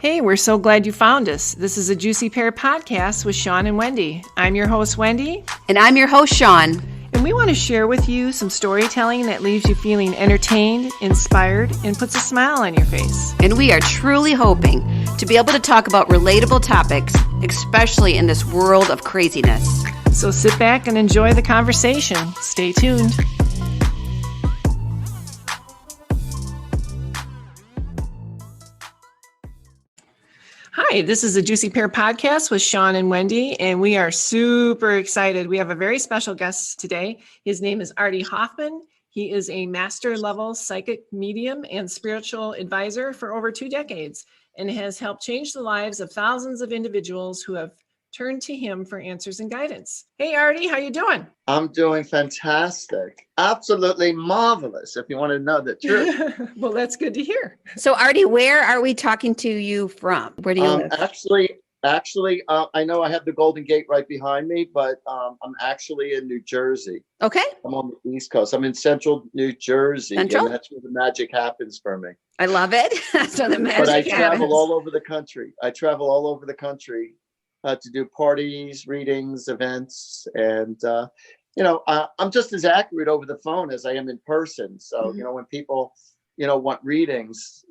Hey, we're so glad you found us. This is a Juicy Pear podcast with Sean and Wendy. I'm your host, Wendy. And I'm your host, Sean. And we want to share with you some storytelling that leaves you feeling entertained, inspired, and puts a smile on your face. And we are truly hoping to be able to talk about relatable topics, especially in this world of craziness. So sit back and enjoy the conversation. Stay tuned. Hi, this is a Juicy Pear podcast with Sean and Wendy, and we are super excited. We have a very special guest today. His name is Artie Hoffman. He is a master level psychic medium and spiritual advisor for over 2 decades and has helped change the lives of thousands of individuals who have turned to him for answers and guidance. Hey, Artie, how you doing? I'm doing fantastic. Absolutely marvelous, if you want to know the truth. Well, that's good to hear. So, Artie, where are we talking to you from? Where do you live? Actually, I know I have the Golden Gate right behind me, but I'm actually in New Jersey. Okay. I'm on the East Coast. I'm in Central New Jersey, Central? and that's where the magic happens for me. I love it. So the magic But I happens. travel all over the country. To do parties, readings, events, and I'm just as accurate over the phone as I am in person. So when people want readings,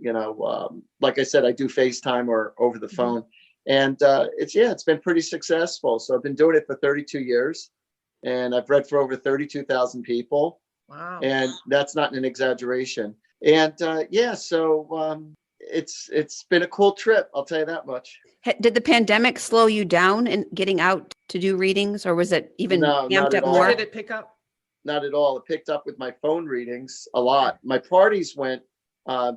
like I said, I do FaceTime or over the phone, and it's been pretty successful. So I've been doing it for 32 years, and I've read for over 32,000 people. Wow. And that's not an exaggeration. And it's been a cool trip, I'll tell you that much. Did the pandemic slow you down in getting out to do readings, or was it even No, not amped at up all. more? Did it pick up? Not at all. It picked up with my phone readings a lot. My parties went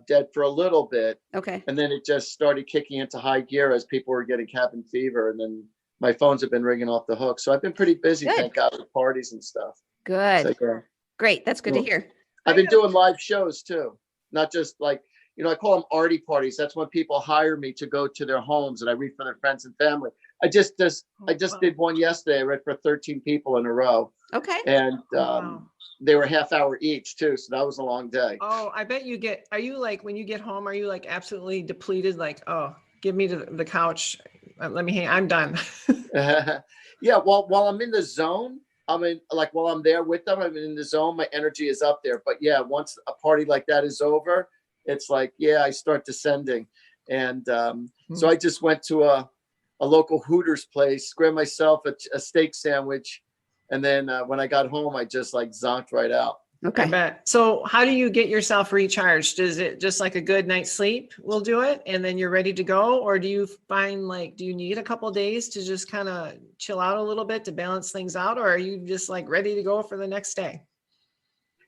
dead for a little bit, Okay. and then it just started kicking into high gear as people were getting cabin fever, and then my phones have been ringing off the hook. So I've been pretty busy, Good. thank God, with parties and stuff. Good. So, yeah. Great. That's good to Well, hear. I've been doing live shows too, not just like, I call them Artie parties. That's when people hire me to go to their homes and I read for their friends and family. I just did one yesterday. I read for 13 people in a row, Okay. and Wow. they were half hour each too. So that was a long day. Oh, I bet are you like, when you get home, are you like absolutely depleted? Like, oh, give me the couch. Let me hang, I'm done. Yeah. While I'm in the zone, while I'm there with them, I'm in the zone, my energy is up there. But yeah, once a party like that is over, it's like, I start descending. And so I just went to a local Hooters place, grabbed myself a steak sandwich. And then when I got home, I just like zonked right out. I Okay. bet. So how do you get yourself recharged? Is it just like a good night's sleep will do it and then you're ready to go? Or do you find do you need a couple of days to just kind of chill out a little bit to balance things out? Or are you just like ready to go for the next day?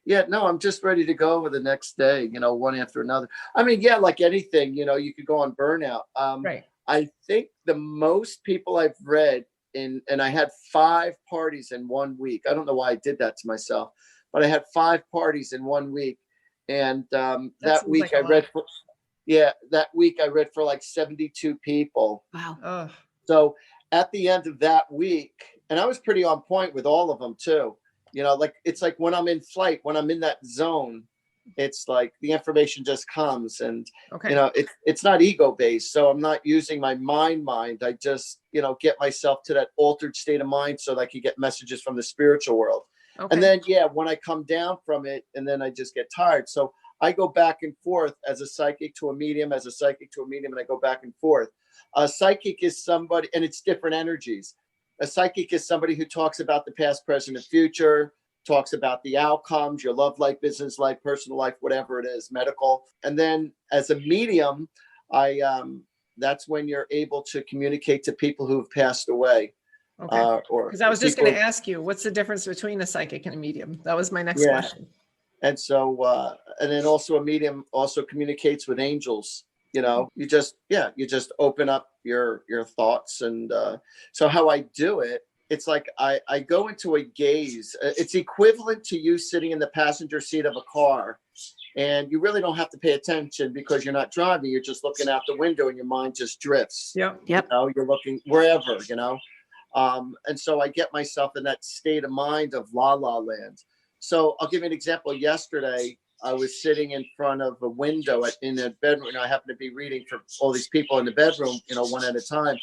Yeah, no, I'm just ready to go with the next day, one after another. Like anything, you could go on burnout. Right. I think the most people I've read and I had 5 parties in 1 week. I don't know why I did that to myself, but I had 5 parties in 1 week. And that week I read for like 72 people. Wow. Oh, So at the end of that week, and I was pretty on point with all of them too. It's like when I'm in flight, when I'm in that zone, it's like the information just comes, and okay. it's not ego based. So I'm not using my mind. I just get myself to that altered state of mind so that I can get messages from the spiritual world. Okay. And then when I come down from it, and then I just get tired. So I go back and forth as a psychic to a medium, and I go back and forth. A psychic is somebody, and it's different energies. A psychic is somebody who talks about the past, present, and future, talks about the outcomes, your love life, business life, personal life, whatever it is, medical. And then as a medium, that's when you're able to communicate to people who've passed away. Okay. Or Because I was just going people- to ask you, what's the difference between a psychic and a medium? That was my next Yeah. question. And so, and then also a medium also communicates with angels. You just open up your thoughts. And so how I do it, it's like I go into a gaze. It's equivalent to you sitting in the passenger seat of a car, and you really don't have to pay attention because you're not driving. You're just looking out the window and your mind just drifts. Yep. Yep. You're looking wherever, and so I get myself in that state of mind of la la land. So I'll give you an example. Yesterday, I was sitting in front of a window in a bedroom, and I happened to be reading for all these people in the bedroom, one at a time.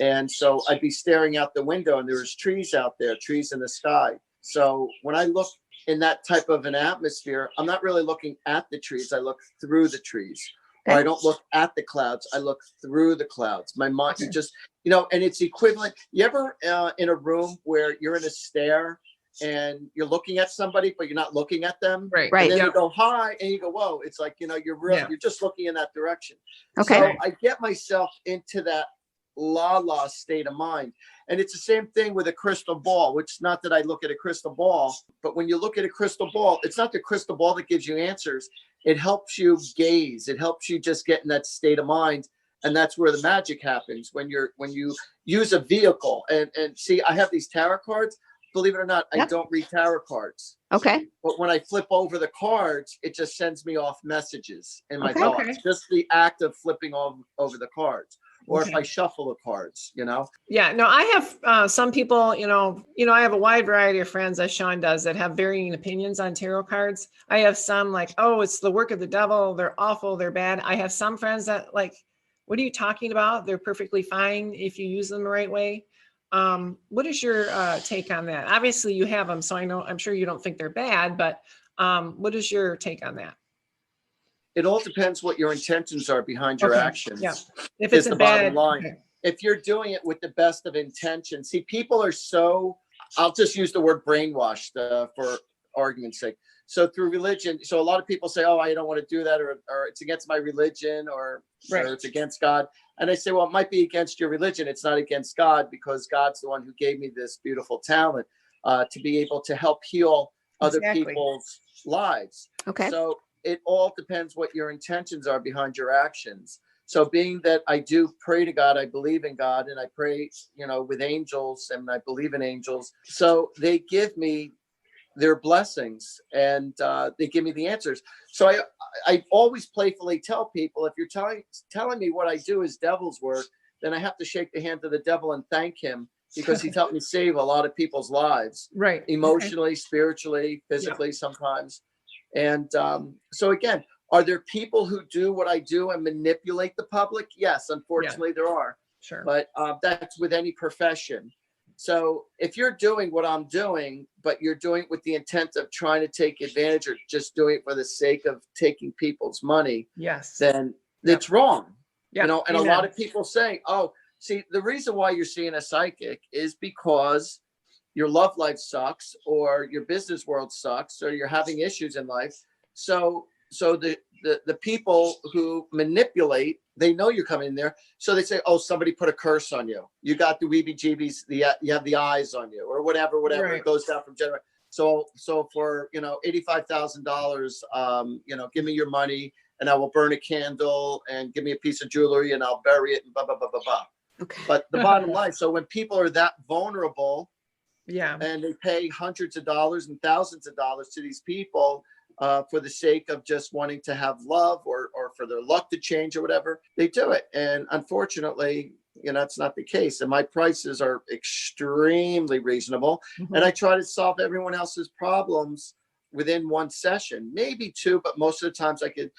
And so I'd be staring out the window, and there was trees out there, trees in the sky. So when I look in that type of an atmosphere, I'm not really looking at the trees. I look through the trees. Or I don't look at the clouds. I look through the clouds. My mind, you just, and it's equivalent. You ever in a room where you're in a stare and you're looking at somebody, but you're not looking at them? Right. And then you go, hi, and you go, whoa. It's like, you're just looking in that direction. Okay. So I get myself into that la state of mind. And it's the same thing with a crystal ball, which not that I look at a crystal ball, but when you look at a crystal ball, it's not the crystal ball that gives you answers. It helps you gaze. It helps you just get in that state of mind. And that's where the magic happens when you use a vehicle. And see, I have these tarot cards. Believe it or not, I don't read tarot cards. Okay. But when I flip over the cards, it just sends me off messages in my thoughts. Okay. Just the act of flipping over the cards. Or if I shuffle the cards, Yeah, no, I have some people, I have a wide variety of friends, as Sean does, that have varying opinions on tarot cards. I have some like, oh, it's the work of the devil. They're awful. They're bad. I have some friends that like, what are you talking about? They're perfectly fine if you use them the right way. What is your take on that? Obviously you have them, so I'm sure you don't think they're bad, but what is your take on that? It all depends what your intentions are behind your actions. Yeah. If it's the bad, bottom line. If you're doing it with the best of intentions, see, people are so, I'll just use the word brainwashed for argument's sake. So through religion, so a lot of people say, oh, I don't want to do that, or it's against my religion, or it's against God. And I say, well, it might be against your religion. It's not against God, because God's the one who gave me this beautiful talent to be able to help heal other people's lives. Okay. So it all depends what your intentions are behind your actions. So being that I do pray to God, I believe in God, and I pray, with angels, and I believe in angels. So they give me their blessings, and they give me the answers. So I always playfully tell people, if you're telling me what I do is devil's work, then I have to shake the hand of the devil and thank him, because he's helped me save a lot of people's lives, right? Emotionally, spiritually, physically, sometimes. And so again, are there people who do what I do and manipulate the public? Yes, unfortunately there are. Sure. But that's with any profession. So if you're doing what I'm doing, but you're doing it with the intent of trying to take advantage, or just doing it for the sake of taking people's money, then it's wrong. And a lot of people say, oh, see, the reason why you're seeing a psychic is because your love life sucks, or your business world sucks, or you're having issues in life. So the people who manipulate, they know you're coming in there. So they say, oh, somebody put a curse on you. You got the weebie-jeebies, you have the eyes on you, or whatever. Right. It goes down from generation. So for, $85,000, give me your money, and I will burn a candle, and give me a piece of jewelry, and I'll bury it, and blah, blah, blah, blah, blah. Okay. But the bottom line, so when people are that vulnerable, and they pay hundreds of dollars and thousands of dollars to these people for the sake of just wanting to have love, or for their luck to change, or whatever, they do it. And unfortunately, it's not the case. And my prices are extremely reasonable. Mm-hmm. And I try to solve everyone else's problems within one session, maybe two, but most of the times I could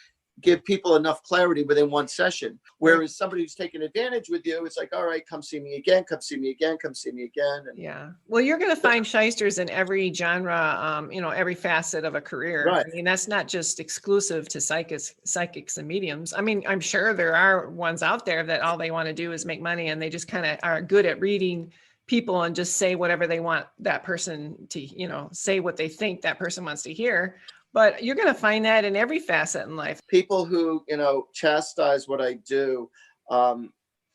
give people enough clarity within one session. Whereas somebody who's taking advantage with you, it's like, all right, come see me again, come see me again, come see me again. And well, you're going to find shysters in every genre, every facet of a career. Right. I mean, that's not just exclusive to psychics and mediums. I mean, I'm sure there are ones out there that all they want to do is make money, and they just kind of are good at reading people and just say whatever they want that person to, say what they think that person wants to hear. But you're going to find that in every facet in life. People who, chastise what I do,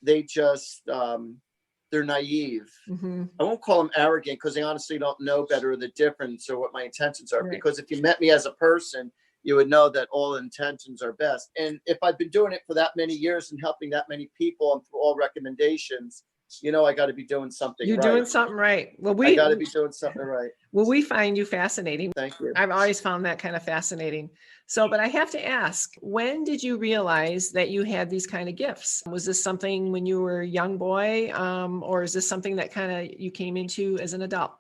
they just, they're naive. Mm-hmm. I won't call them arrogant, because they honestly don't know better the difference or what my intentions are. Right. Because if you met me as a person, you would know that all intentions are best. And if I've been doing it for that many years and helping that many people, and through all recommendations, I got to be doing something right. You're doing something right. Well, I got to be doing something right. Well, we find you fascinating. Thank you. I've always found that kind of fascinating. So, but I have to ask, when did you realize that you had these kind of gifts? Was this something when you were a young boy, or is this something that kind of you came into as an adult?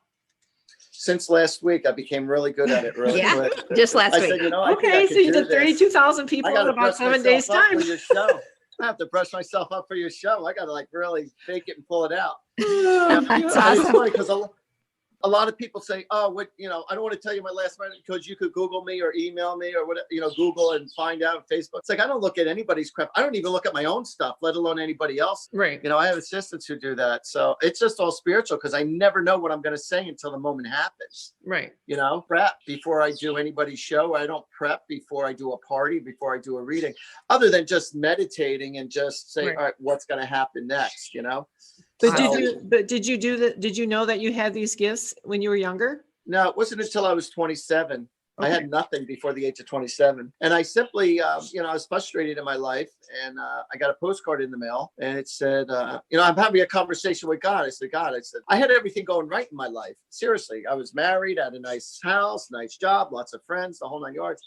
Since last week, I became really good at it really Yeah, quick. just last I week. said, you know, I think I Okay, could so you do did this. 32,000 people I got in to about brush 7 days myself up time. for your show. I have to brush myself up for your show. I got to like really fake it and pull it out. Oh, That's God. awesome. It's funny because a lot of people say, oh, what, you know, I don't want to tell you my last name because you could Google me or email me or whatever, you know, Google and find out on Facebook. It's like, I don't look at anybody's crap. I don't even look at my own stuff, let alone anybody else. Right. You know, I have assistants who do that. So it's just all spiritual because I never know what I'm going to say until the moment happens. Right. You know, prep before I do anybody's show. I don't prep before I do a party, before I do a reading, other than just meditating and just say, Right. all right, what's going to happen next, you know? But So- did you do that? Did you know that you had these gifts when you were younger? No, it wasn't until I was 27. I Okay. had nothing before the age of 27. And I simply, you know, I was frustrated in my life and I got a postcard in the mail and it said, you know, I'm having a conversation with God. I said, God, I had everything going right in my life. Seriously, I was married, I had a nice house, nice job, lots of friends, the whole 9 yards.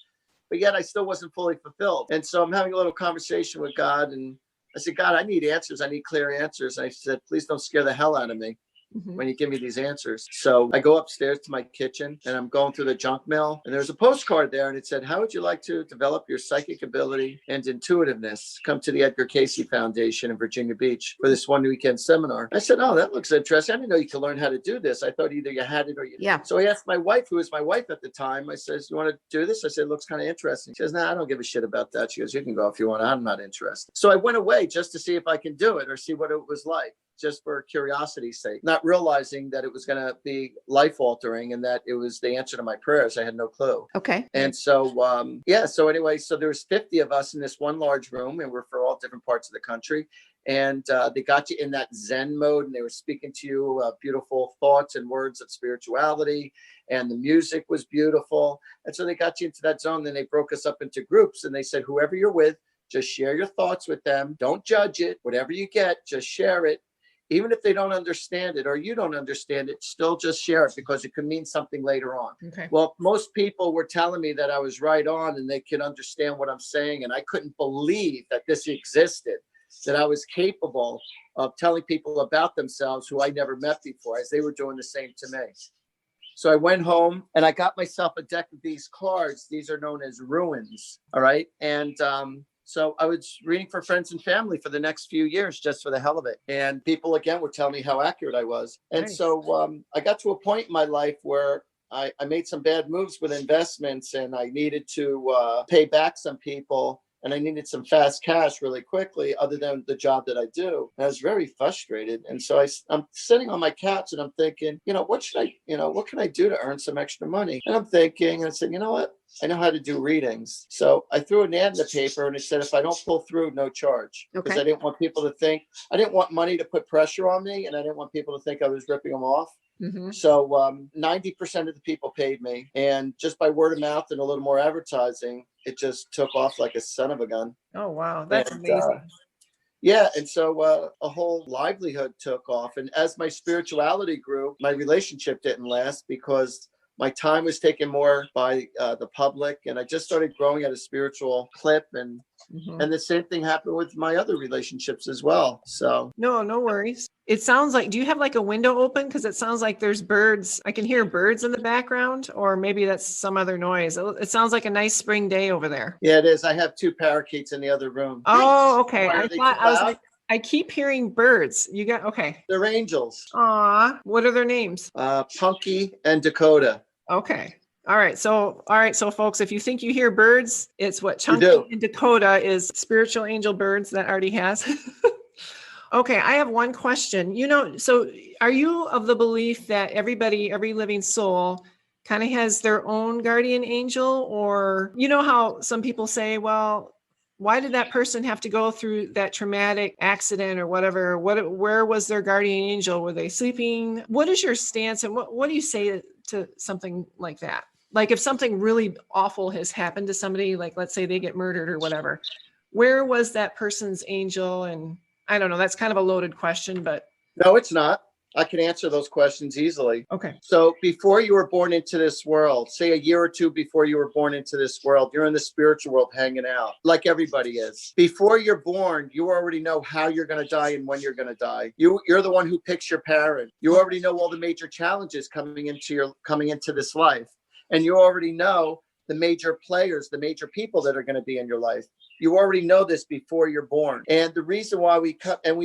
But yet I still wasn't fully fulfilled. And so I'm having a little conversation with God and I said, God, I need answers. I need clear answers. And I said, please don't scare the hell out of me when you give me these answers. So I go upstairs to my kitchen and I'm going through the junk mail and there's a postcard there and it said, how would you like to develop your psychic ability and intuitiveness? Come to the Edgar Cayce Foundation in Virginia Beach for this one weekend seminar. I said, oh, that looks interesting. I didn't know you could learn how to do this. I thought either you had it or you Yeah. So I asked my wife, who was my wife at the time, I says, you want to do this? I said, it looks kind of interesting. She says, nah, I don't give a shit about that. She goes, you can go if you want. I'm not interested. So I went away just to see if I can do it or see what it was like, just for curiosity's sake, not realizing that it was going to be life altering and that it was the answer to my prayers. I had no clue. Okay. And so, yeah, so anyway, so there's 50 of us in this one large room and we're for all different parts of the country. And they got you in that Zen mode and they were speaking to you beautiful thoughts and words of spirituality. And the music was beautiful. And so they got you into that zone. Then they broke us up into groups and they said, whoever you're with, just share your thoughts with them. Don't judge it. Whatever you get, just share it. Even if they don't understand it or you don't understand it, still just share it because it could mean something later on. Okay. Well, most people were telling me that I was right on and they could understand what I'm saying. And I couldn't believe that this existed, that I was capable of telling people about themselves who I never met before, as they were doing the same to me. So I went home and I got myself a deck of these cards. These are known as ruins. All right. And so I was reading for friends and family for the next few years, just for the hell of it. And people, again, were telling me how accurate I was. And Nice. so I got to a point in my life where I made some bad moves with investments and I needed to pay back some people. And I needed some fast cash really quickly, other than the job that I do. And I was very frustrated. And so I'm sitting on my couch and I'm thinking, what can I do to earn some extra money? And I'm thinking, and I said, you know what? I know how to do readings. So I threw an ad in the paper and it said, if I don't pull through, no charge. Because I didn't want people to think, I didn't want money to put pressure on me. And I didn't want people to think I was ripping them off. Mm-hmm. So 90% of the people paid me. And just by word of mouth and a little more advertising, it just took off like a son of a gun. Oh, wow. That's And, amazing. Yeah. And so a whole livelihood took off. And as my spirituality grew, my relationship didn't last because my time was taken more by the public. And I just started growing at a spiritual clip. And the same thing happened with my other relationships as well. So No worries. It sounds like, do you have like a window open? Because it sounds like there's birds. I can hear birds in the background, or maybe that's some other noise. It sounds like a nice spring day over there. yeah, it is. I have 2 parakeets in the other room. Oh, okay. Why, I are they thought too I was loud? like, I keep hearing birds. You got, okay. They're angels, Aw, what are their names? Punky and Dakota. Okay. All right. So folks, if you think you hear birds, it's what Chunky do. and Dakota is spiritual angel birds that Artie has. Okay. I have one question. So are you of the belief that every living soul kind of has their own guardian angel? Or how some people say, well, why did that person have to go through that traumatic accident or whatever? Where was their guardian angel? Were they sleeping? What is your stance? And what do you say to something like that? Like if something really awful has happened to somebody, like let's say they get murdered or whatever, where was that person's angel? And I don't know, that's kind of a loaded question, but No, it's not. I can answer those questions easily. Okay. So before you were born into this world, say a year or two before you were born into this world, you're in the spiritual world hanging out like everybody is. Before you're born, you already know how you're going to die and when you're going to die. You're the one who picks your parent. You already know all the major challenges coming into this life. And you already know the major players, the major people that are going to be in your life. You already know this before you're born. And the reason why we come and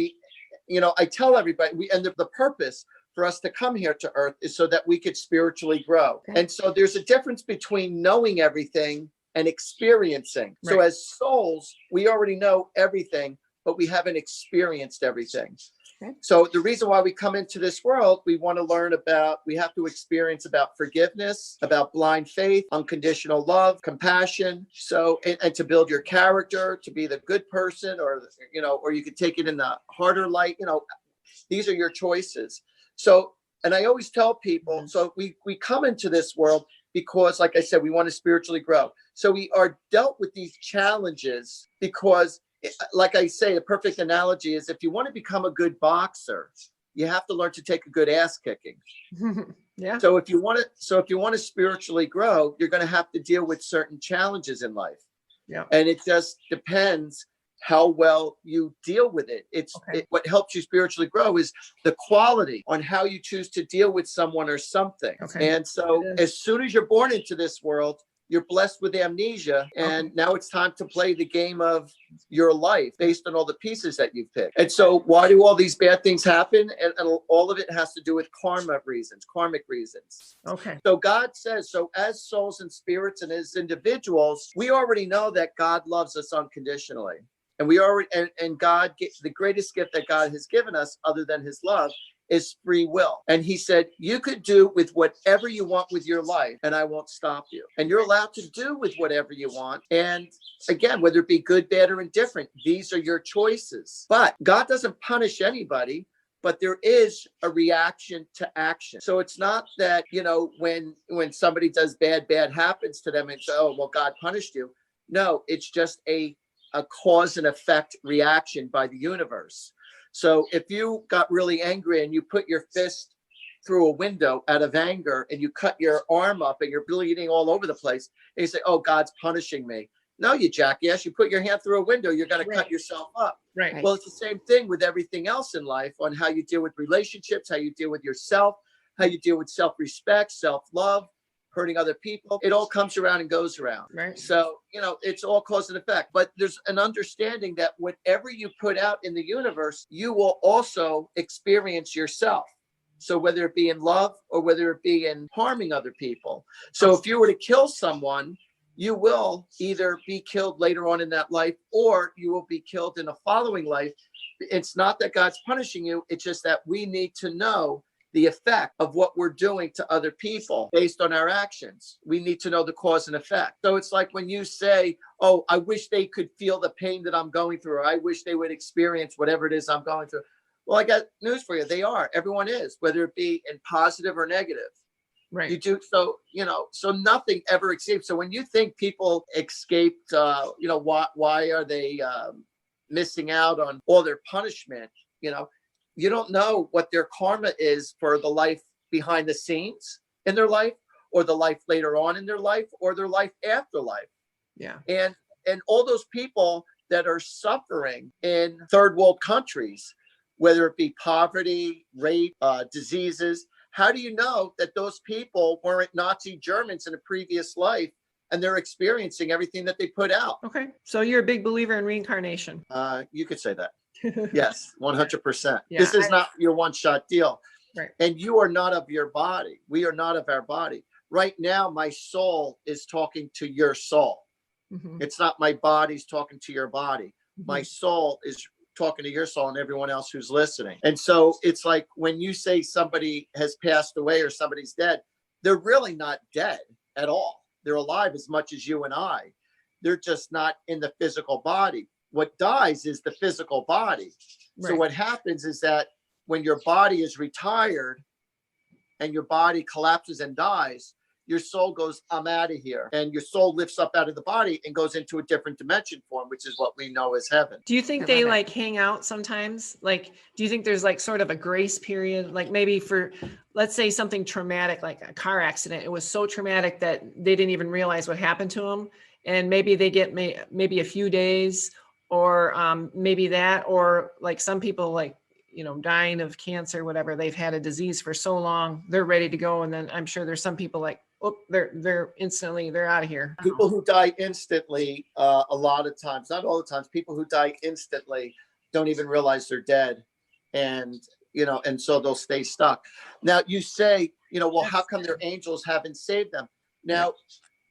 I tell everybody, the purpose for us to come here to Earth is so that we could spiritually grow. Okay. And so there's a difference between knowing everything and experiencing. Right. So as souls, we already know everything, but we haven't experienced everything. Okay. So the reason why we come into this world, we have to experience about forgiveness, about blind faith, unconditional love, compassion. So, and to build your character, to be the good person, or you could take it in the harder light, these are your choices. So, and I always tell people, so we come into this world because, like I said, we want to spiritually grow. So we are dealt with these challenges because, like I say, the perfect analogy is if you want to become a good boxer, you have to learn to take a good ass kicking. Yeah. So if you want to spiritually grow, you're going to have to deal with certain challenges in life. Yeah. And it just depends how well you deal with it. What helps you spiritually grow is the quality on how you choose to deal with someone or something. Okay. And so as soon as you're born into this world, you're blessed with amnesia, and now it's time to play the game of your life based on all the pieces that you've picked. And so why do all these bad things happen? And all of it has to do with karmic reasons. Okay. So God says, so as souls and spirits and as individuals, we already know that God loves us unconditionally. And we already, and God, the greatest gift that God has given us other than his love is free will. And he said, you could do with whatever you want with your life, and I won't stop you. And you're allowed to do with whatever you want. And again, whether it be good, bad, or indifferent, these are your choices. But God doesn't punish anybody, but there is a reaction to action. So it's not that, when somebody does bad happens to them and say, oh, well, God punished you. No, it's just a cause and effect reaction by the universe. So if you got really angry and you put your fist through a window out of anger and you cut your arm up and you're bleeding all over the place, and you say, oh, God's punishing me. No, you jackass. You put your hand through a window, you're going to cut yourself up. Right. Well, it's the same thing with everything else in life, on how you deal with relationships, how you deal with yourself, how you deal with self-respect, self-love, hurting other people. It all comes around and goes around. Right. So, it's all cause and effect. But there's an understanding that whatever you put out in the universe, you will also experience yourself. So whether it be in love or whether it be in harming other people. So if you were to kill someone, you will either be killed later on in that life, or you will be killed in a following life. It's not that God's punishing you. It's just that we need to know the effect of what we're doing to other people based on our actions. We need to know the cause and effect. So it's like when you say, oh, I wish they could feel the pain that I'm going through, or I wish they would experience whatever it is I'm going through. Well, I got news for you. They are. Everyone is, whether it be in positive or negative. Right. You do. So, so nothing ever escapes. So when you think people escaped, why are they missing out on all their punishment? You don't know what their karma is for the life behind the scenes in their life, or the life later on in their life, or their life after life. Yeah. And all those people that are suffering in third world countries, whether it be poverty, rape, diseases, how do you know that those people weren't Nazi Germans in a previous life and they're experiencing everything that they put out? Okay. So you're a big believer in reincarnation. You could say that. Yes, 100%. Yeah, this is not your one-shot deal. Right. And you are not of your body. We are not of our body. Right now, my soul is talking to your soul. Mm-hmm. It's not my body's talking to your body. Mm-hmm. My soul is talking to your soul and everyone else who's listening. And so it's like when you say somebody has passed away or somebody's dead, they're really not dead at all. They're alive as much as you and I. They're just not in the physical body. What dies is the physical body. Right. So what happens is that when your body is retired and your body collapses and dies, your soul goes, I'm out of here. And your soul lifts up out of the body and goes into a different dimension form, which is what we know as heaven. Do you think they like hang out sometimes? Like, do you think there's like sort of a grace period? Like maybe for, let's say something traumatic, like a car accident. It was so traumatic that they didn't even realize what happened to them. And maybe they get maybe a few days or maybe that, or like some people like, you know, dying of cancer, whatever, they've had a disease for so long, they're ready to go. And then I'm sure there's some people like, oh, they're instantly, they're out of here. People who die instantly, a lot of times, not all the times, people who die instantly don't even realize they're dead. And, you know, and so they'll stay stuck. Now you say, you know, well, how come their angels haven't saved them? Now,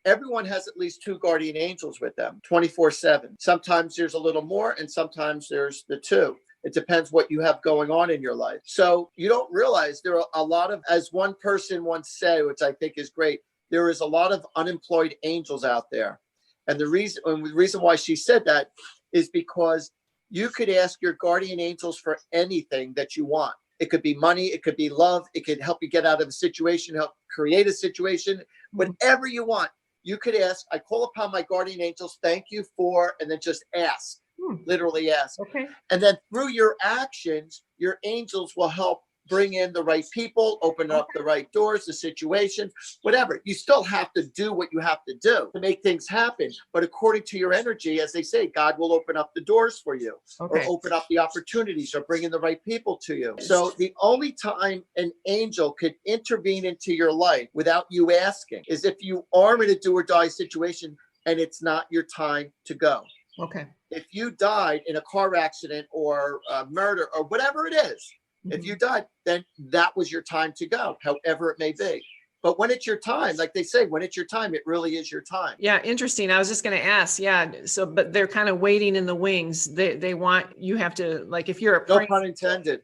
everyone has at least 2 guardian angels with them 24/7. Sometimes there's a little more and sometimes there's the 2. It depends what you have going on in your life. So you don't realize there are a lot of, as one person once said, which I think is great, there is a lot of unemployed angels out there. And the reason why she said that is because you could ask your guardian angels for anything that you want. It could be money, it could be love, it could help you get out of a situation, help create a situation, whatever you want. You could ask, I call upon my guardian angels, thank you for, and then just ask. Literally ask. Okay. And then through your actions, your angels will help bring in the right people, open up the right doors, the situation, whatever. You still have to do what you have to do to make things happen. But according to your energy, as they say, God will open up the doors for you or open up the opportunities or bring in the right people to you. So the only time an angel could intervene into your life without you asking is if you are in a do or die situation and it's not your time to go. Okay. If you died in a car accident or murder or whatever it is, if you died, then that was your time to go, however it may be. But when it's your time, like they say, when it's your time, it really is your time. Yeah, interesting. I was just going to ask. Yeah. So, but they're kind of waiting in the wings. They want, you have to, like, if you're a No pun intended.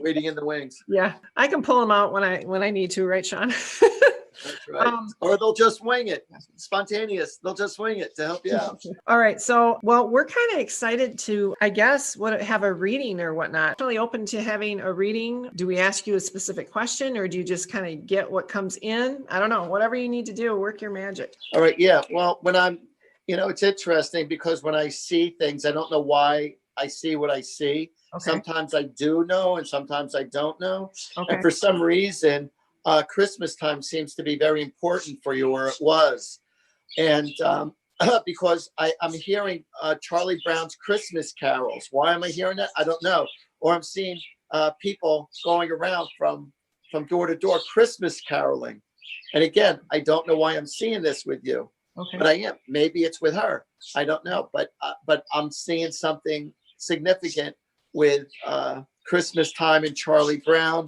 Waiting in the wings. Yeah, I can pull them out when I need to, right, Sean? That's right. Or they'll just wing it. Spontaneous. They'll just wing it to help you out. All right. So, well, we're kind of excited to, I guess, have a reading or whatnot. Really open to having a reading. Do we ask you a specific question or do you just kind of get what comes in? I don't know. Whatever you need to do, work your magic. All right. Yeah. Well, when I'm, you know, it's interesting because when I see things, I don't know why I see what I see. Okay. Sometimes I do know and sometimes I don't know. Okay. And for some reason, Christmas time seems to be very important for you, or it was. And because I'm hearing Charlie Brown's Christmas carols. Why am I hearing that? I don't know. Or I'm seeing people going around from door to door Christmas caroling. And again, I don't know why I'm seeing this with you, but I am. Maybe it's with her. I don't know. But I'm seeing something significant with Christmas time and Charlie Brown.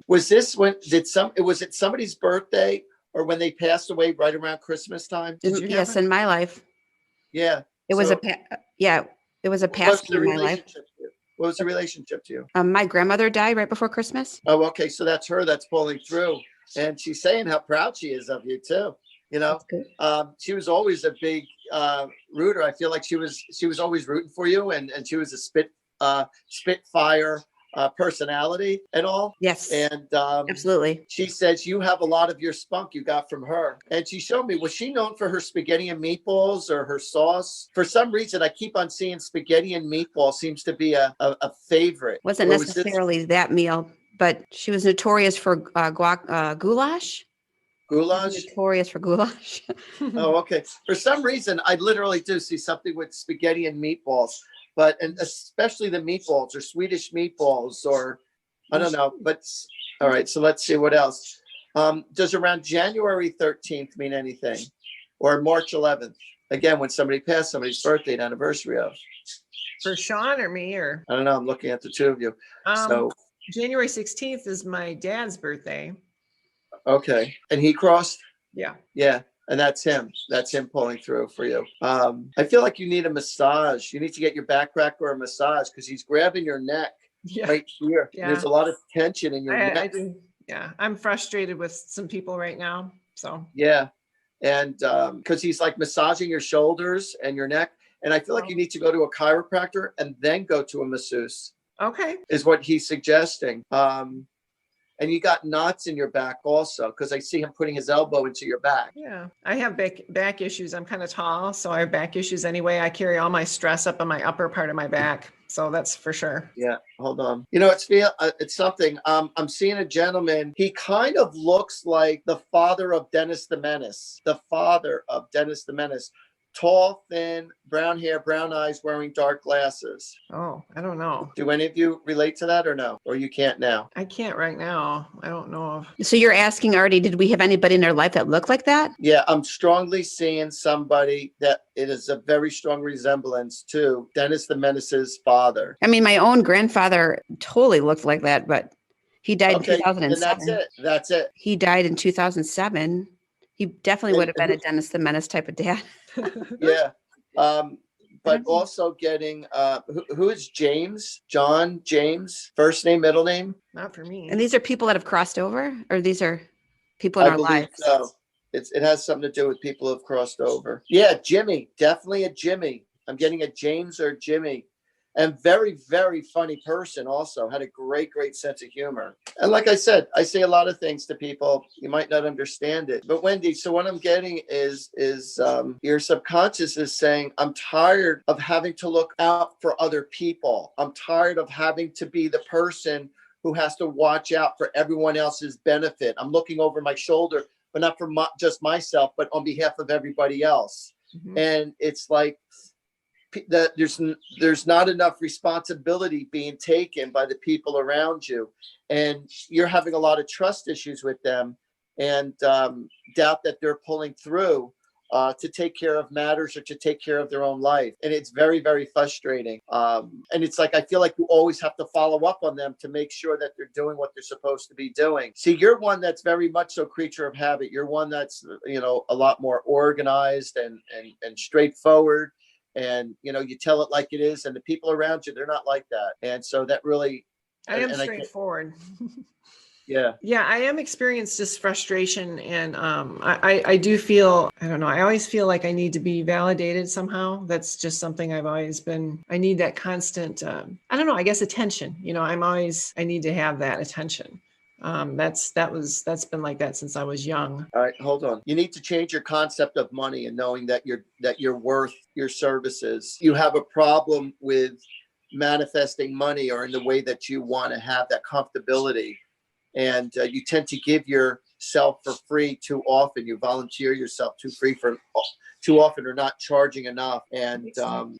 Was this was it somebody's birthday or when they passed away right around Christmas time? Yes, in my life. Yeah. It was it was a past in my life. What was the relationship to you? My grandmother died right before Christmas. Oh, okay. So that's her that's pulling through. And she's saying how proud she is of you too. You know, she was always a big rooter. I feel like she was always rooting for you and she was a spitfire personality and all. Yes. And absolutely. She says you have a lot of your spunk you got from her. And she showed me, was she known for her spaghetti and meatballs or her sauce? For some reason, I keep on seeing spaghetti and meatball seems to be a favorite. Wasn't necessarily that meal, but she was notorious for goulash. Goulash? Notorious for goulash. Oh, okay. For some reason, I literally do see something with spaghetti and meatballs. And especially the meatballs or Swedish meatballs or I don't know. But all right, so let's see what else. Does around January 13th mean anything? Or March 11th? Again, when somebody passed somebody's birthday and anniversary of. For Sean or me or? I don't know. I'm looking at the two of you. So January 16th is my dad's birthday. Okay. And he crossed? Yeah. Yeah. And that's him. That's him pulling through for you. I feel like you need a massage. You need to get your back crack or a massage because he's grabbing your neck right here. Yeah. There's a lot of tension in your neck. Yeah. I'm frustrated with some people right now. So. Yeah. And because he's like massaging your shoulders and your neck. And I feel like you need to go to a chiropractor and then go to a masseuse. Okay. Is what he's suggesting. And you got knots in your back also, because I see him putting his elbow into your back. Yeah, I have back issues. I'm kind of tall, so I have back issues anyway. I carry all my stress up on my upper part of my back. So that's for sure. Yeah, hold on. It's something. I'm seeing a gentleman. He kind of looks like the father of Dennis the Menace. The father of Dennis the Menace. Tall, thin, brown hair, brown eyes, wearing dark glasses. Oh, I don't know. Do any of you relate to that or no? Or you can't now? I can't right now. I don't know of. So you're asking, Artie, did we have anybody in our life that looked like that? Yeah, I'm strongly seeing somebody that it is a very strong resemblance to Dennis the Menace's father. I mean, my own grandfather totally looked like that, but he died in Okay, 2007. and that's it. That's it. He died in 2007. He definitely would have been a Dennis the Menace type of dad. Yeah. But also getting who is James? John James, first name, middle name? Not for me. And these are people that have crossed over, or these are people in I our believe lives? so. It has something to do with people who have crossed over. Yeah, Jimmy, definitely a Jimmy. I'm getting a James or Jimmy. And very, very funny person also. Had a great, great sense of humor. And like I said, I say a lot of things to people. You might not understand it. But Wendy, so what I'm getting is your subconscious is saying, I'm tired of having to look out for other people. I'm tired of having to be the person who has to watch out for everyone else's benefit. I'm looking over my shoulder, but not for just myself, but on behalf of everybody else. Mm-hmm. And it's like, that there's not enough responsibility being taken by the people around you, and you're having a lot of trust issues with them, and doubt that they're pulling through to take care of matters or to take care of their own life. And it's very, very frustrating. And it's like, I feel like you always have to follow up on them to make sure that they're doing what they're supposed to be doing. See, you're one that's very much so creature of habit. You're one that's, a lot more organized and straightforward. And, you tell it like it is, and the people around you, they're not like that. And so that really, I am straightforward. Yeah. Yeah, I am experiencing this frustration, and I do feel, I don't know, I always feel like I need to be validated somehow. That's just something I've always been, I need that constant, I don't know, I guess attention. I need to have that attention. That's been like that since I was young. All right, hold on. You need to change your concept of money and knowing that you're worth your services. You have a problem with manifesting money or in the way that you want to have that comfortability. And you tend to give yourself for free too often. You volunteer yourself too often, or not charging enough. And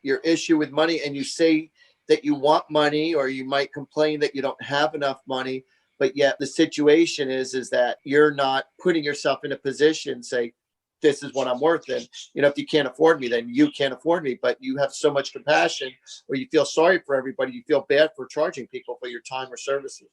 your issue with money, and you say that you want money, or you might complain that you don't have enough money, but yet the situation is that you're not putting yourself in a position, say, this is what I'm worth. And, if you can't afford me, then you can't afford me. But you have so much compassion, or you feel sorry for everybody. You feel bad for charging people for your time or services.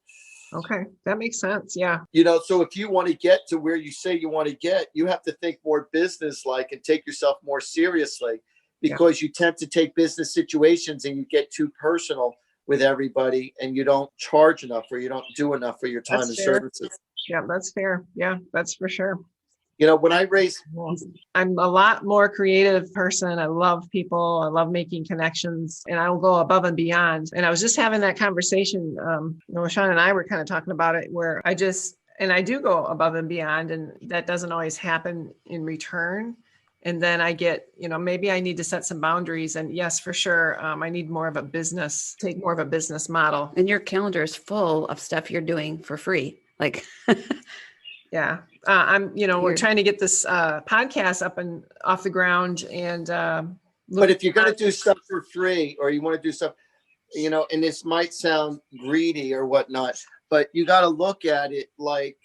Okay, that makes sense. Yeah. So if you want to get to where you say you want to get, you have to think more business-like and take yourself more seriously, because you tend to take business situations and you get too personal with everybody, and you don't charge enough, or you don't do enough for your time and services. Yeah, that's fair. Yeah, that's for sure. When I raise, I'm a lot more creative person. I love people. I love making connections, and I will go above and beyond. And I was just having that conversation. Sean and I were kind of talking about it, where I do go above and beyond, and that doesn't always happen in return. And then I get, maybe I need to set some boundaries. And yes, for sure, I need take more of a business model. And your calendar is full of stuff you're doing for free. Like, yeah, we're trying to get this podcast up and off the ground. And but if you're going to do stuff for free, or you want to do stuff, and this might sound greedy or whatnot, but you got to look at it like,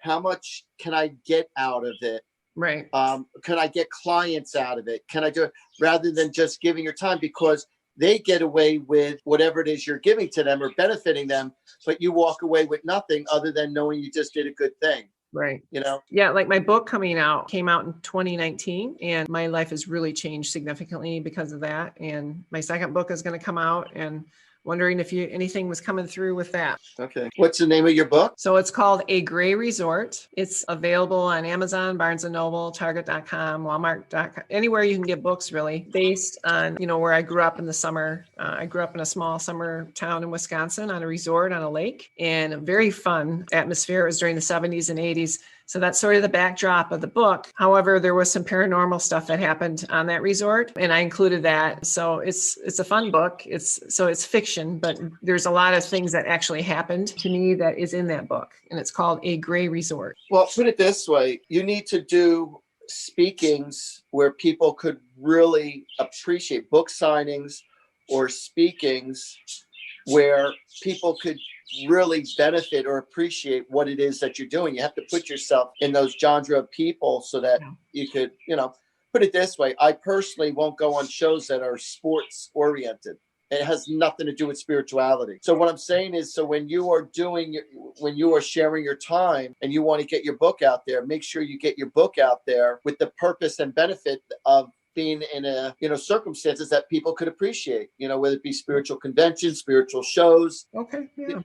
how much can I get out of it? Right. Can I get clients out of it? Can I do it, rather than just giving your time, because they get away with whatever it is you're giving to them or benefiting them, but you walk away with nothing other than knowing you just did a good thing. Right. Yeah. Like my book came out in 2019, and my life has really changed significantly because of that. And my second book is going to come out, and wondering if anything was coming through with that. Okay. What's the name of your book? So it's called A Gray Resort. It's available on Amazon, Barnes & Noble, Target.com, Walmart.com, anywhere you can get books, really, based on, where I grew up in the summer. I grew up in a small summer town in Wisconsin on a resort on a lake, and a very fun atmosphere. It was during the 70s and 80s. So that's sort of the backdrop of the book. However, there was some paranormal stuff that happened on that resort, and I included that. So it's a fun book. It's fiction, but there's a lot of things that actually happened to me that is in that book, and it's called A Gray Resort. Well, put it this way. You need to do speakings where people could really appreciate book signings or speakings where people could really benefit or appreciate what it is that you're doing. You have to put yourself in those genre of people so that you could, put it this way. I personally won't go on shows that are sports oriented. It has nothing to do with spirituality. So what I'm saying is, so when you are sharing your time and you want to get your book out there, make sure you get your book out there with the purpose and benefit of being in circumstances that people could appreciate, whether it be spiritual conventions, spiritual shows. Okay. Yeah.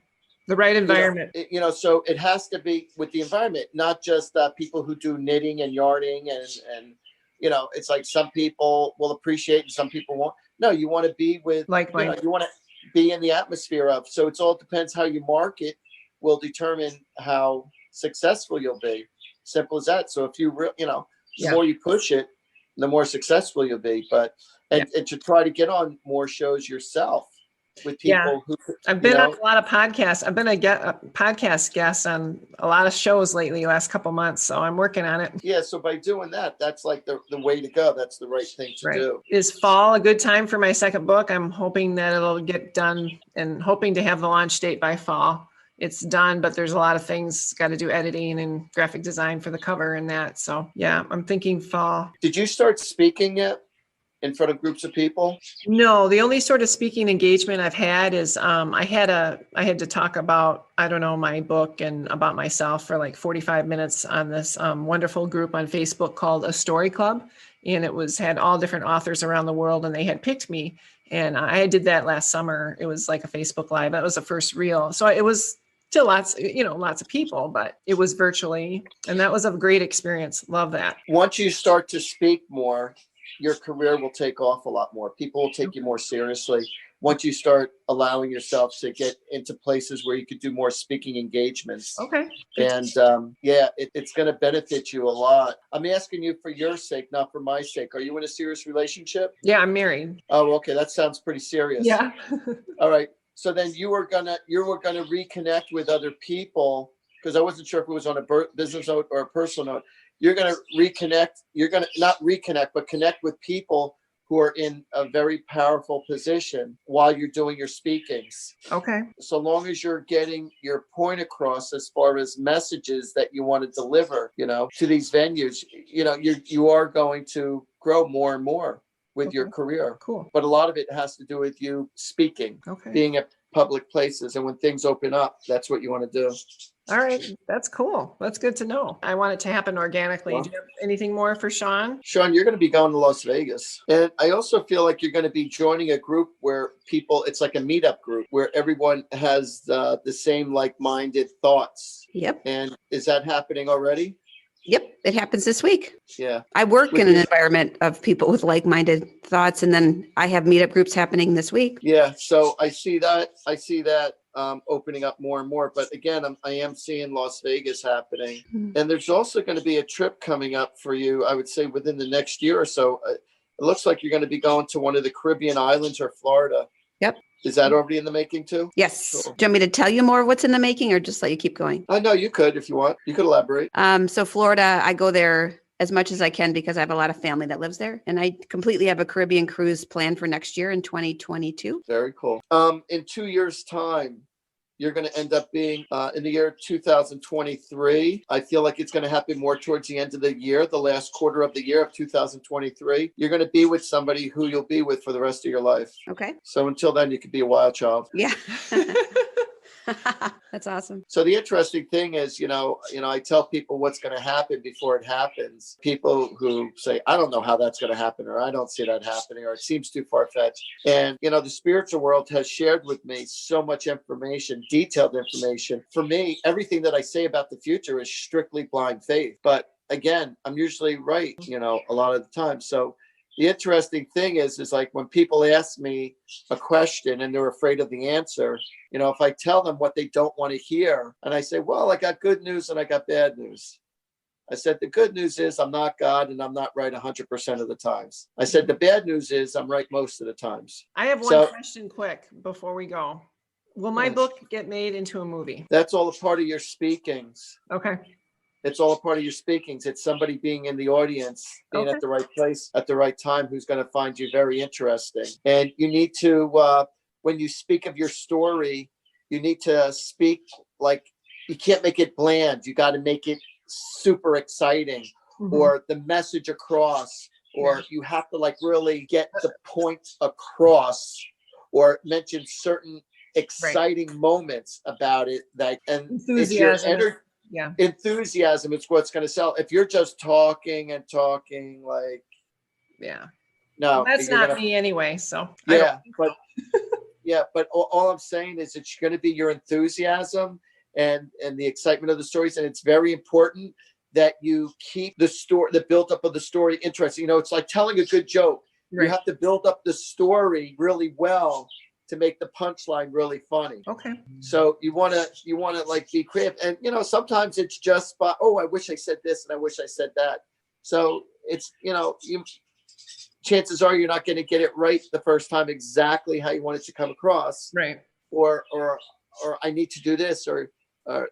The right environment. So it has to be with the environment, not just people who do knitting and yarning and it's like some people will appreciate and some people won't. No, you want to be with like-minded. You want to be in the atmosphere of. So it's all depends how you market will determine how successful you'll be. Simple as that. So if you the more you push it, the more successful you'll be. But and to try to get on more shows yourself with people who I've been on a lot of podcasts. I've been a podcast guest on a lot of shows lately, last couple months. So I'm working on it. Yeah. So by doing that, that's like the way to go. That's the right thing to do. Is fall a good time for my second book? I'm hoping that it'll get done and hoping to have the launch date by fall. It's done, but there's a lot of things, got to do editing and graphic design for the cover and that. So yeah, I'm thinking fall. Did you start speaking yet? In front of groups of people? No, the only sort of speaking engagement I've had is I had to talk about, my book and about myself for like 45 minutes on this wonderful group on Facebook called A Story Club. And it had all different authors around the world, and they had picked me. And I did that last summer. It was like a Facebook Live. That was the first reel. So it was still lots of people, but it was virtually. And that was a great experience. Love that. Once you start to speak more, your career will take off a lot more. People will take you more seriously once you start allowing yourself to get into places where you could do more speaking engagements. Okay. And it's going to benefit you a lot. I'm asking you for your sake, not for my sake. Are you in a serious relationship? Yeah, I'm married. Oh, okay. That sounds pretty serious. Yeah. All right. So then you were gonna reconnect with other people, because I wasn't sure if it was on a business note or a personal note. You're going to reconnect. You're going to not reconnect, but connect with people who are in a very powerful position while you're doing your speakings. Okay. So long as you're getting your point across as far as messages that you want to deliver, to these venues, you are going to grow more and more with your career. Cool. But a lot of it has to do with you speaking, being at public places. And when things open up, that's what you want to do. All right. That's cool. That's good to know. I want it to happen organically. Well, do you have anything more for Sean? Sean, you're going to be going to Las Vegas. And I also feel like you're going to be joining a group where it's like a meetup group where everyone has the same like-minded thoughts. Yep. And is that happening already? Yep. It happens this week. Yeah. I work in an environment of people with like-minded thoughts, and then I have meetup groups happening this week. Yeah. So I see that opening up more and more. But again, I am seeing Las Vegas happening. Mm-hmm. And there's also going to be a trip coming up for you, I would say within the next year or so. It looks like you're going to be going to one of the Caribbean islands or Florida. Yep. Is that already in the making too? Yes. Cool. Do you want me to tell you more of what's in the making, or just let you keep going? I know you could if you want. You could elaborate. So Florida, I go there as much as I can because I have a lot of family that lives there. And I completely have a Caribbean cruise planned for next year in 2022. Very cool. In 2 years' time, you're going to end up being in the year 2023. I feel like it's going to happen more towards the end of the year, the last quarter of the year of 2023. You're going to be with somebody who you'll be with for the rest of your life. Okay. So until then, you could be a wild child. Yeah. That's awesome. So the interesting thing is, I tell people what's going to happen before it happens. People who say, I don't know how that's going to happen, or I don't see that happening, or it seems too far-fetched. And, the spiritual world has shared with me so much information, detailed information. For me, everything that I say about the future is strictly blind faith. But again, I'm usually right, a lot of the time. So the interesting thing is like when people ask me a question and they're afraid of the answer, if I tell them what they don't want to hear, and I say, well, I got good news and I got bad news. I said, the good news is I'm not God and I'm not right 100% of the times. I said, the bad news is I'm right most of the times. I have one question quick before we go. Will my book get made into a movie? That's all a part of your speakings. Okay. It's all a part of your speakings. It's somebody being in the audience, being at the right place at the right time, who's going to find you very interesting. And you need to, when you speak of your story, you need to speak like, you can't make it bland. You got to make it super exciting, or the message across, or you have to like really get the point across, or mention certain exciting moments about it. And enthusiasm. Enthusiasm is what's going to sell. If you're just talking like, no, that's not me anyway. So but all I'm saying is it's going to be your enthusiasm and the excitement of the stories. And it's very important that you keep the build up of the story interesting. It's like telling a good joke. Right. You have to build up the story really well to make the punchline really funny. Okay. So you want to like be creative. And, sometimes it's just by, I wish I said this and I wish I said that. So it's, chances are you're not going to get it right the first time exactly how you want it to come across. Right. Or I need to do this, or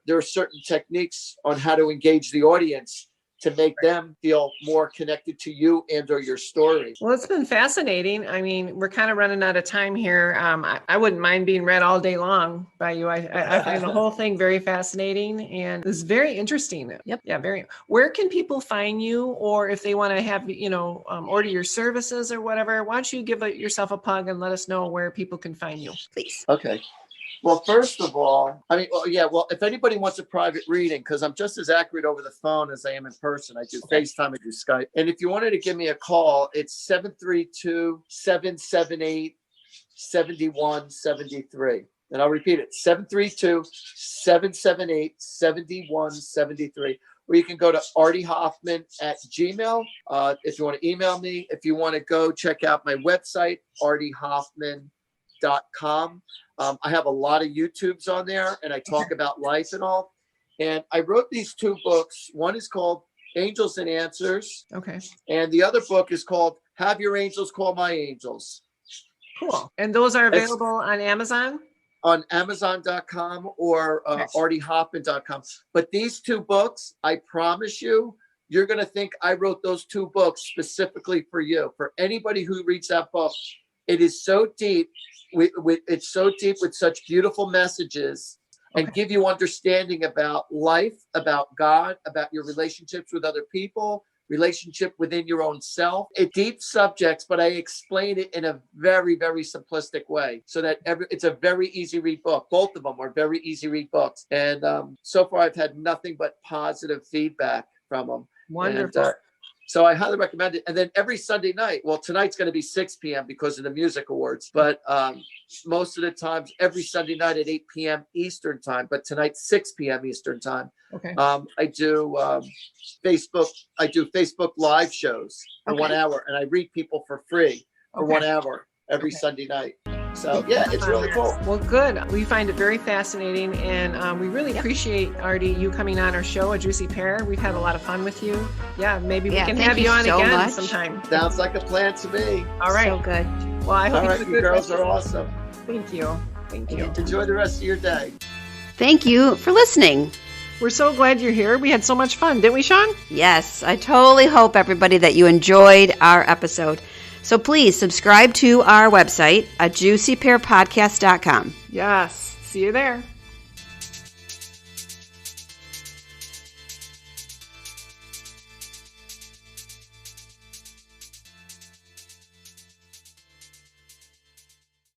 there are certain techniques on how to engage the audience to make them feel more connected to you and or your story. Well, it's been fascinating. I mean, we're kind of running out of time here. I wouldn't mind being read all day long by you. I find the whole thing very fascinating, and it's very interesting. Yep. Yeah, very. Where can people find you, or if they want to have, order your services or whatever, why don't you give yourself a plug and let us know where people can find you, please? Okay. Well, first of all, if anybody wants a private reading, because I'm just as accurate over the phone as I am in person. I do FaceTime, I do Skype. And if you wanted to give me a call, it's 732-778-7173. And I'll repeat it, 732-778-7173. Or you can go to Artie Hoffman at Gmail. If you want to email me, if you want to go check out my website, artiehoffman.com. I have a lot of YouTubes on there, and I talk about life and all. And I wrote these two books. One is called Angels and Answers. Okay. And the other book is called Have Your Angels Call My Angels. Cool. And those are available on Amazon? On Amazon.com or artiehoffman.com. But these two books, I promise you, you're going to think I wrote those two books specifically for you. For anybody who reads that book, it is so deep. It's so deep with such beautiful messages and give you understanding about life, about God, about your relationships with other people, relationship within your own self. It's deep subjects, but I explain it in a very, very simplistic way so that it's a very easy read book. Both of them are very easy read books. And so far I've had nothing but positive feedback from them. Wonderful. And, so I highly recommend it. And then every Sunday night, well, tonight's going to be 6 p.m. because of the music awards, but most of the times, every Sunday night at 8 p.m. Eastern time, but tonight, 6 p.m. Eastern time. Okay. I do Facebook live shows for 1 hour, and I read people for free for 1 hour every Sunday night. So yeah, it's really cool. Well, good. We find it very fascinating, and we really appreciate, Artie, you coming on our show, A Juicy Pair. We've had a lot of fun with you. Yeah, maybe we can have you on so again much. Sometime. Sounds like a plan to me. All right. So good. Well, I hope All right, you girls are awesome. Thank you. Thank you. Enjoy the rest of your day. Thank you for listening. We're so glad you're here. We had so much fun, didn't we, Sean? Yes, I totally hope, everybody, that you enjoyed our episode. So please subscribe to our website at juicypearpodcast.com. Yes. See you there.